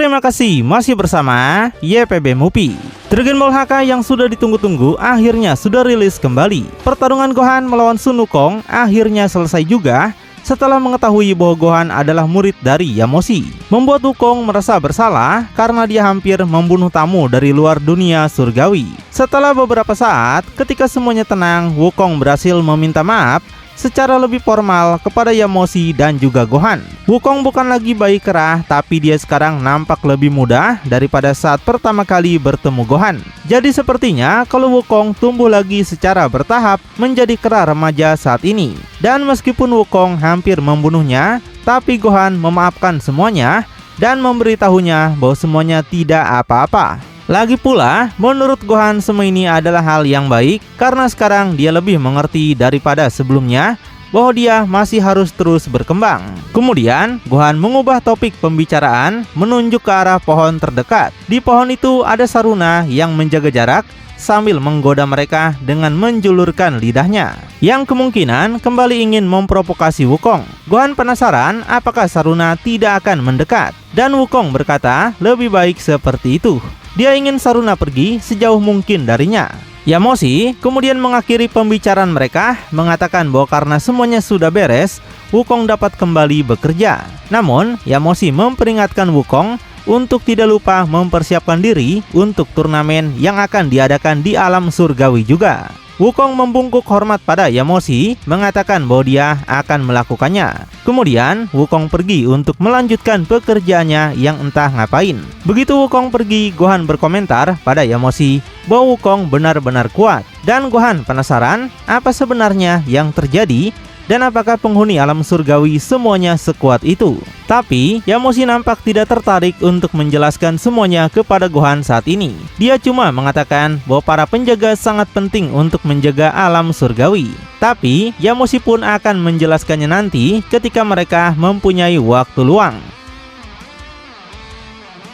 Terima kasih masih bersama YPB Movie. Dragon Ball HK yang sudah ditunggu-tunggu akhirnya sudah rilis kembali. Pertarungan Gohan melawan Sun Wukong akhirnya selesai juga setelah mengetahui bahwa Gohan adalah murid dari Yamoshi. Membuat Wukong merasa bersalah karena dia hampir membunuh tamu dari luar dunia surgawi. Setelah beberapa saat, ketika semuanya tenang, Wukong berhasil meminta maaf secara lebih formal kepada Yamoshi dan juga Gohan. Wukong bukan lagi bayi kerah, tapi dia sekarang nampak lebih muda daripada saat pertama kali bertemu Gohan. Jadi sepertinya kalau Wukong tumbuh lagi secara bertahap menjadi kera remaja saat ini. Dan meskipun Wukong hampir membunuhnya, tapi Gohan memaafkan semuanya dan memberitahunya bahwa semuanya tidak apa-apa. Lagi pula, menurut Gohan semua ini adalah hal yang baik karena sekarang dia lebih mengerti daripada sebelumnya bahwa dia masih harus terus berkembang. Kemudian, Gohan mengubah topik pembicaraan menunjuk ke arah pohon terdekat. Di pohon itu ada Saruna yang menjaga jarak sambil menggoda mereka dengan menjulurkan lidahnya, yang kemungkinan kembali ingin memprovokasi Wukong. Gohan penasaran apakah Saruna tidak akan mendekat, dan Wukong berkata lebih baik seperti itu. Dia ingin Saruna pergi sejauh mungkin darinya. Yamoshi kemudian mengakhiri pembicaraan mereka, mengatakan bahwa karena semuanya sudah beres, Wukong dapat kembali bekerja. Namun, Yamoshi memperingatkan Wukong untuk tidak lupa mempersiapkan diri untuk turnamen yang akan diadakan di alam surgawi juga. Wukong membungkuk hormat pada Yamoshi, mengatakan bahwa dia akan melakukannya. Kemudian, Wukong pergi untuk melanjutkan pekerjaannya yang entah ngapain. Begitu Wukong pergi, Gohan berkomentar pada Yamoshi bahwa Wukong benar-benar kuat. Dan Gohan penasaran apa sebenarnya yang terjadi dan apakah penghuni alam surgawi semuanya sekuat itu. Tapi, Yamoshi nampak tidak tertarik untuk menjelaskan semuanya kepada Gohan saat ini. Dia cuma mengatakan bahwa para penjaga sangat penting untuk menjaga alam surgawi. Tapi, Yamoshi pun akan menjelaskannya nanti ketika mereka mempunyai waktu luang.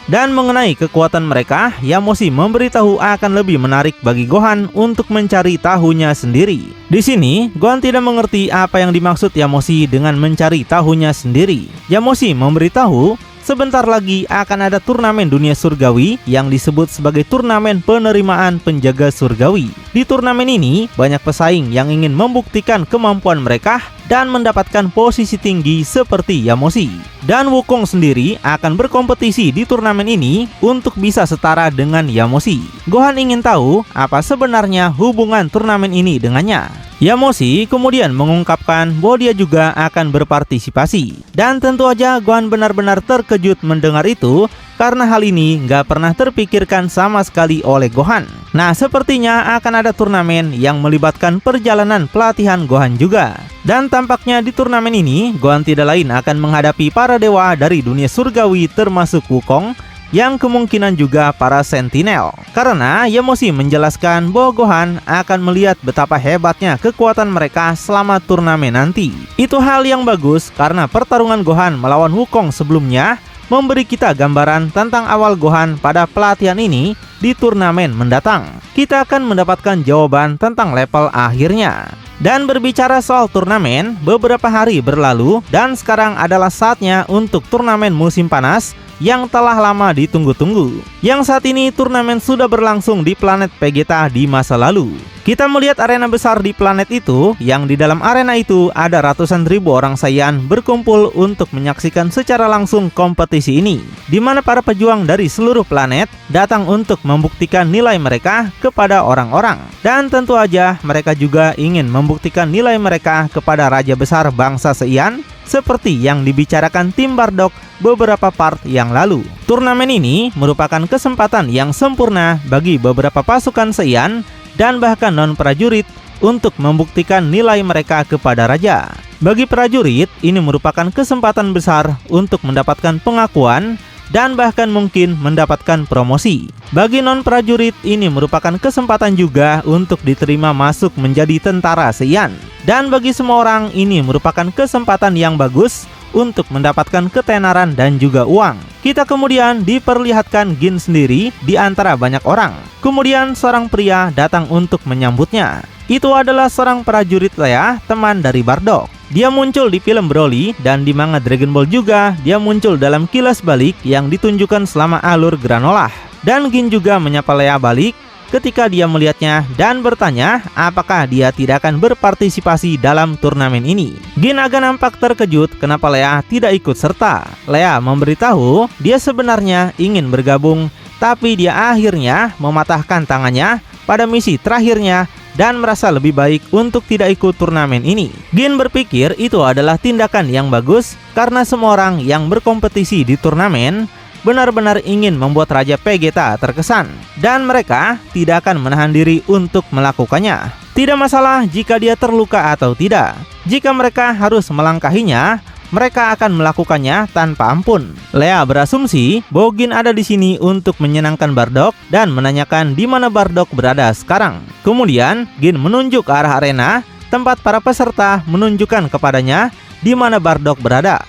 Dan mengenai kekuatan mereka, Yamoshi memberitahu akan lebih menarik bagi Gohan untuk mencari tahunya sendiri. Di sini, Gohan tidak mengerti apa yang dimaksud Yamoshi dengan mencari tahunya sendiri. Yamoshi memberitahu sebentar lagi akan ada turnamen dunia surgawi yang disebut sebagai turnamen penerimaan penjaga surgawi. Di turnamen ini, banyak pesaing yang ingin membuktikan kemampuan mereka dan mendapatkan posisi tinggi seperti Yamoshi. Dan Wukong sendiri akan berkompetisi di turnamen ini untuk bisa setara dengan Yamoshi. Gohan ingin tahu apa sebenarnya hubungan turnamen ini dengannya. Yamoshi kemudian mengungkapkan bahwa dia juga akan berpartisipasi. Dan tentu aja Gohan benar-benar terkejut mendengar itu, karena hal ini nggak pernah terpikirkan sama sekali oleh Gohan. Nah, sepertinya akan ada turnamen yang melibatkan perjalanan pelatihan Gohan juga. Dan tampaknya di turnamen ini, Gohan tidak lain akan menghadapi para dewa dari dunia surgawi termasuk Wukong, yang kemungkinan juga para Sentinel. Karena Yamoshi menjelaskan bahwa Gohan akan melihat betapa hebatnya kekuatan mereka selama turnamen nanti. Itu hal yang bagus karena pertarungan Gohan melawan Wukong sebelumnya memberi kita gambaran tentang awal Gohan pada pelatihan ini di turnamen mendatang. Kita akan mendapatkan jawaban tentang level akhirnya. Dan berbicara soal turnamen, beberapa hari berlalu dan sekarang adalah saatnya untuk turnamen musim panas yang telah lama ditunggu-tunggu. Yang saat ini turnamen sudah berlangsung di planet Vegeta di masa lalu. Kita melihat arena besar di planet itu, yang di dalam arena itu ada ratusan ribu orang Saiyan berkumpul untuk menyaksikan secara langsung kompetisi ini, di mana para pejuang dari seluruh planet datang untuk membuktikan nilai mereka kepada orang-orang. Dan tentu aja mereka juga ingin membuktikan nilai mereka kepada Raja Besar bangsa Saiyan, seperti yang dibicarakan tim Bardock beberapa part yang lalu. Turnamen ini merupakan kesempatan yang sempurna bagi beberapa pasukan Saiyan dan bahkan non-prajurit untuk membuktikan nilai mereka kepada Raja. Bagi prajurit, ini merupakan kesempatan besar untuk mendapatkan pengakuan dan bahkan mungkin mendapatkan promosi. Bagi non-prajurit, ini merupakan kesempatan juga untuk diterima masuk menjadi tentara Saiyan. Dan bagi semua orang, ini merupakan kesempatan yang bagus untuk mendapatkan ketenaran dan juga uang. Kita kemudian diperlihatkan Gin sendiri di antara banyak orang. Kemudian seorang pria datang untuk menyambutnya. Itu adalah seorang prajurit Lea, teman dari Bardock. Dia muncul di film Broly dan di manga Dragon Ball juga dia muncul dalam kilas balik yang ditunjukkan selama alur Granolah. Dan Gin juga menyapa Lea balik ketika dia melihatnya dan bertanya apakah dia tidak akan berpartisipasi dalam turnamen ini. Gin agak nampak terkejut kenapa Lea tidak ikut serta. Lea memberitahu dia sebenarnya ingin bergabung, tapi dia akhirnya mematahkan tangannya pada misi terakhirnya dan merasa lebih baik untuk tidak ikut turnamen ini. Gin berpikir itu adalah tindakan yang bagus karena semua orang yang berkompetisi di turnamen benar-benar ingin membuat Raja Vegeta terkesan, dan mereka tidak akan menahan diri untuk melakukannya. Tidak masalah jika dia terluka atau tidak. Jika mereka harus melangkahinya, mereka akan melakukannya tanpa ampun. Lea berasumsi bahwa Gin ada di sini untuk menyenangkan Bardock dan menanyakan di mana Bardock berada sekarang. Kemudian Gin menunjuk ke arah arena tempat para peserta menunjukkan kepadanya di mana Bardock berada.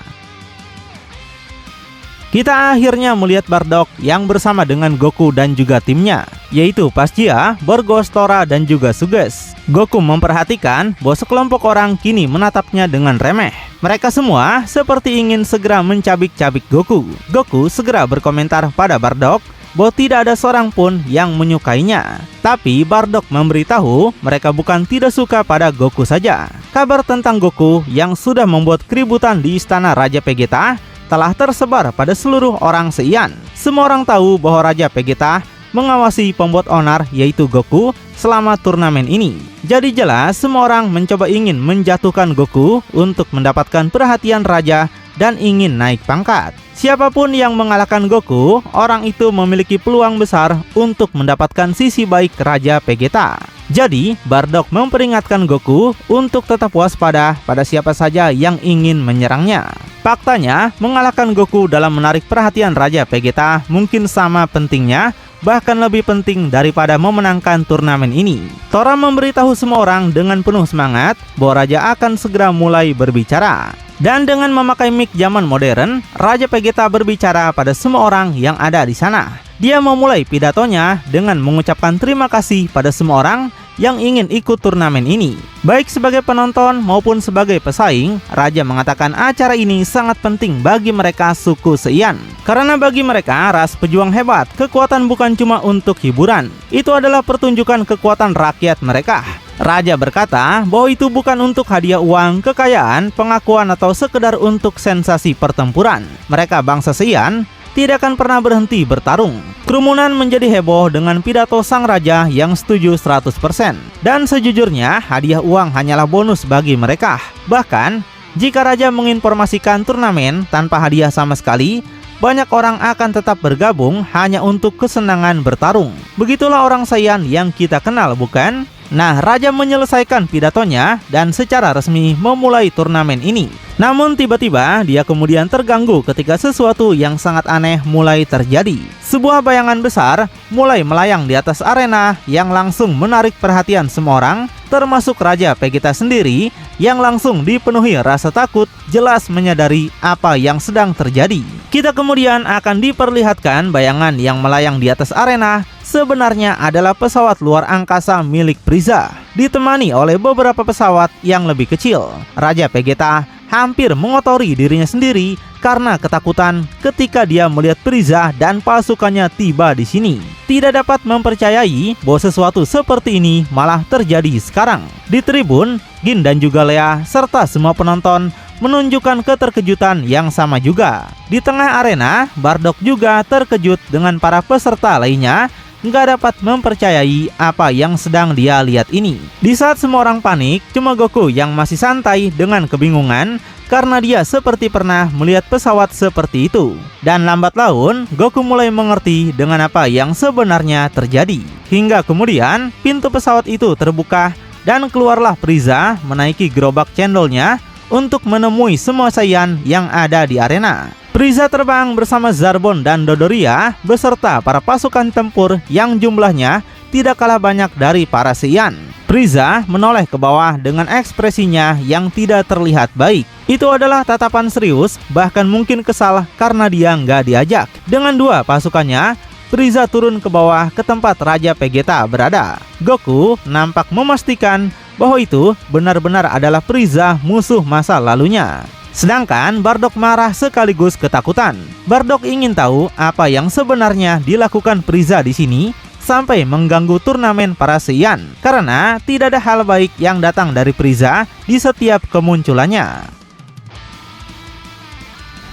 Kita akhirnya melihat Bardock yang bersama dengan Goku dan juga timnya, yaitu Pastia, Borgos, Tora, dan juga Suges. Goku memperhatikan bahwa sekelompok orang kini menatapnya dengan remeh. Mereka semua seperti ingin segera mencabik-cabik Goku. Goku segera berkomentar pada Bardock bahwa tidak ada seorang pun yang menyukainya. Tapi Bardock memberitahu mereka bukan tidak suka pada Goku saja. Kabar tentang Goku yang sudah membuat keributan di istana Raja Vegeta telah tersebar pada seluruh orang Seiyan. Semua orang tahu bahwa Raja Vegeta mengawasi pembuat onar yaitu Goku selama turnamen ini. Jadi jelas semua orang mencoba ingin menjatuhkan Goku untuk mendapatkan perhatian Raja dan ingin naik pangkat. Siapapun yang mengalahkan Goku, orang itu memiliki peluang besar untuk mendapatkan sisi baik Raja Vegeta. Jadi, Bardock memperingatkan Goku untuk tetap waspada pada siapa saja yang ingin menyerangnya. Faktanya, mengalahkan Goku dalam menarik perhatian Raja Vegeta mungkin sama pentingnya, bahkan lebih penting daripada memenangkan turnamen ini. Tora memberitahu semua orang dengan penuh semangat bahwa Raja akan segera mulai berbicara. Dan dengan memakai mic zaman modern, Raja Vegeta berbicara pada semua orang yang ada di sana. Dia memulai pidatonya dengan mengucapkan terima kasih pada semua orang yang ingin ikut turnamen ini. Baik sebagai penonton maupun sebagai pesaing, Raja mengatakan acara ini sangat penting bagi mereka suku Seiyan. Karena bagi mereka, ras pejuang hebat, kekuatan bukan cuma untuk hiburan. Itu adalah pertunjukan kekuatan rakyat mereka. Raja berkata bahwa itu bukan untuk hadiah uang, kekayaan, pengakuan, atau sekedar untuk sensasi pertempuran. Mereka bangsa Seiyan tidak akan pernah berhenti bertarung. Kerumunan menjadi heboh dengan pidato sang raja yang setuju 100%. Dan sejujurnya, hadiah uang hanyalah bonus bagi mereka. Bahkan, jika raja menginformasikan turnamen tanpa hadiah sama sekali, banyak orang akan tetap bergabung hanya untuk kesenangan bertarung. Begitulah orang Saiyan yang kita kenal, bukan? Nah, Raja menyelesaikan pidatonya dan secara resmi memulai turnamen ini. Namun tiba-tiba dia kemudian terganggu ketika sesuatu yang sangat aneh mulai terjadi. Sebuah bayangan besar mulai melayang di atas arena yang langsung menarik perhatian semua orang, termasuk Raja Vegeta sendiri yang langsung dipenuhi rasa takut, jelas menyadari apa yang sedang terjadi. Kita kemudian akan diperlihatkan bayangan yang melayang di atas arena sebenarnya adalah pesawat luar angkasa milik Frieza, ditemani oleh beberapa pesawat yang lebih kecil. Raja Vegeta hampir mengotori dirinya sendiri karena ketakutan ketika dia melihat Frieza dan pasukannya tiba di sini. Tidak dapat mempercayai bahwa sesuatu seperti ini malah terjadi sekarang. Di tribun, Gin dan juga Lea serta semua penonton menunjukkan keterkejutan yang sama juga. Di tengah arena, Bardock juga terkejut dengan para peserta lainnya nggak dapat mempercayai apa yang sedang dia lihat ini. Di saat semua orang panik, cuma Goku yang masih santai dengan kebingungan karena dia seperti pernah melihat pesawat seperti itu. Dan lambat laun, Goku mulai mengerti dengan apa yang sebenarnya terjadi. Hingga kemudian, pintu pesawat itu terbuka dan keluarlah Frieza menaiki gerobak cendolnya untuk menemui semua Saiyan yang ada di arena. Frieza terbang bersama Zarbon dan Dodoria beserta para pasukan tempur yang jumlahnya tidak kalah banyak dari para Saiyan. Frieza menoleh ke bawah dengan ekspresinya yang tidak terlihat baik. Itu adalah tatapan serius, bahkan mungkin kesal karena dia nggak diajak. Dengan dua pasukannya, Frieza turun ke bawah ke tempat Raja Vegeta berada. Goku nampak memastikan bahwa itu benar-benar adalah Frieza musuh masa lalunya. Sedangkan Bardock marah sekaligus ketakutan. Bardock ingin tahu apa yang sebenarnya dilakukan Frieza di sini sampai mengganggu turnamen para Saiyan, karena tidak ada hal baik yang datang dari Frieza di setiap kemunculannya.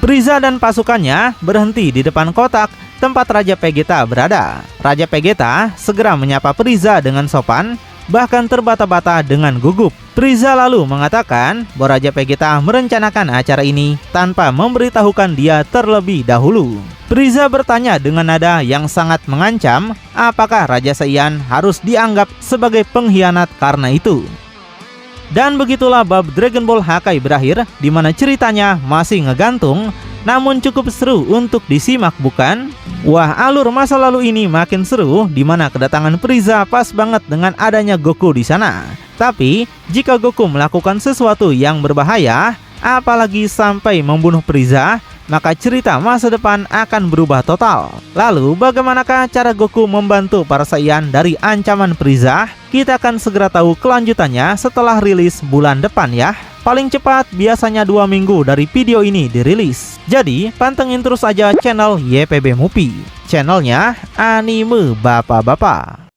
Frieza dan pasukannya berhenti di depan kotak tempat Raja Vegeta berada. Raja Vegeta segera menyapa Frieza dengan sopan, bahkan terbata-bata dengan gugup. Frieza lalu mengatakan bahwa Raja Vegeta merencanakan acara ini tanpa memberitahukan dia terlebih dahulu. Frieza bertanya dengan nada yang sangat mengancam, apakah Raja Saiyan harus dianggap sebagai pengkhianat karena itu. Dan begitulah bab Dragon Ball Hakai berakhir, di mana ceritanya masih ngegantung, namun cukup seru untuk disimak, bukan? Wah, alur masa lalu ini makin seru, di mana kedatangan Frieza pas banget dengan adanya Goku di sana. Tapi, jika Goku melakukan sesuatu yang berbahaya, apalagi sampai membunuh Frieza, maka cerita masa depan akan berubah total. Lalu, bagaimanakah cara Goku membantu para Saiyan dari ancaman Frieza? Kita akan segera tahu kelanjutannya setelah rilis bulan depan ya. Paling cepat biasanya 2 minggu dari video ini dirilis. Jadi, pantengin terus aja channel YPB Movie. Channelnya anime bapak-bapak.